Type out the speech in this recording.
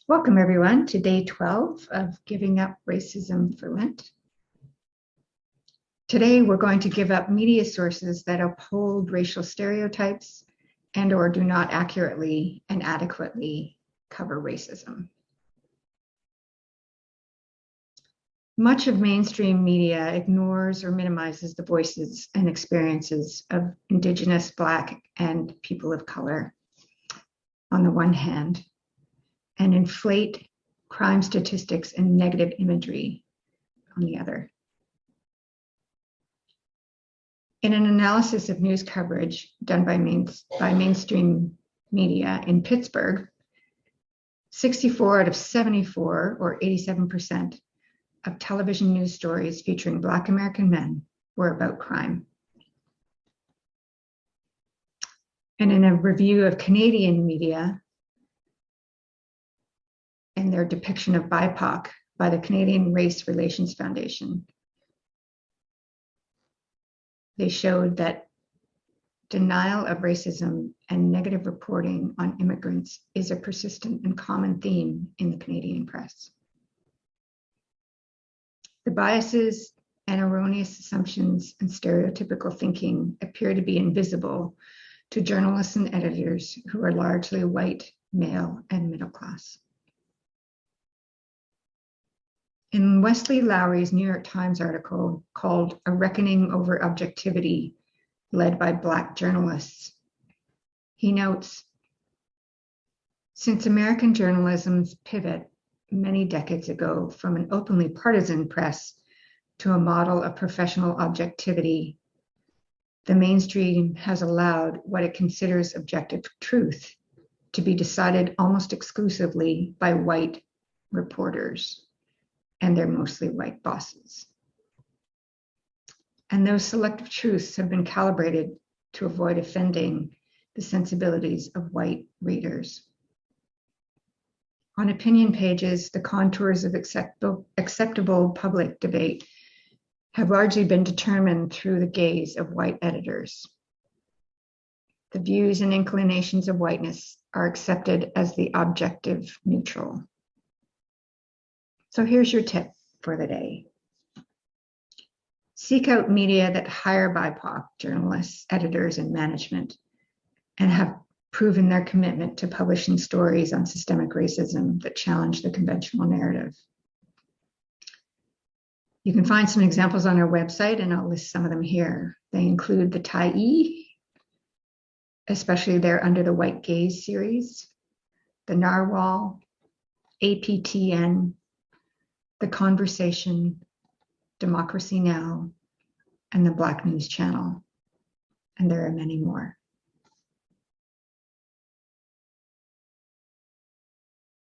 Welcome everyone to day 12 of Giving Up Racism for Lent. Today we're going to give up media sources that uphold racial stereotypes and or do not accurately and adequately cover racism. Much of mainstream media ignores or minimizes the voices and experiences of Indigenous, Black, and people of color on the one hand, and inflate crime statistics and negative imagery on the other. In an analysis of news coverage done by mainstream media in Pittsburgh, 64 out of 74, or 87%, of television news stories featuring Black American men were about crime. And in a review of Canadian media, and their depiction of BIPOC by the Canadian Race Relations Foundation, they showed that denial of racism and negative reporting on immigrants is a persistent and common theme in the Canadian press. The biases and erroneous assumptions and stereotypical thinking appear to be invisible to journalists and editors who are largely white, male, and middle class. In Wesley Lowery's New York Times article called "A Reckoning Over Objectivity," led by Black journalists, he notes, since American journalism's pivot many decades ago from an openly partisan press to a model of professional objectivity, the mainstream has allowed what it considers objective truth to be decided almost exclusively by white reporters and their mostly white bosses. And those selective truths have been calibrated to avoid offending the sensibilities of white readers. On opinion pages, the contours of acceptable public debate have largely been determined through the gaze of white editors. The views and inclinations of whiteness are accepted as the objective neutral. So here's your tip for the day. Seek out media that hire BIPOC journalists, editors, and management, and have proven their commitment to publishing stories on systemic racism that challenge the conventional narrative. You can find some examples on our website, and I'll list some of them here. They include the Tyee, especially their Under the White Gaze series, the Narwhal, APTN, The Conversation, Democracy Now!, and the Black News Channel. And there are many more.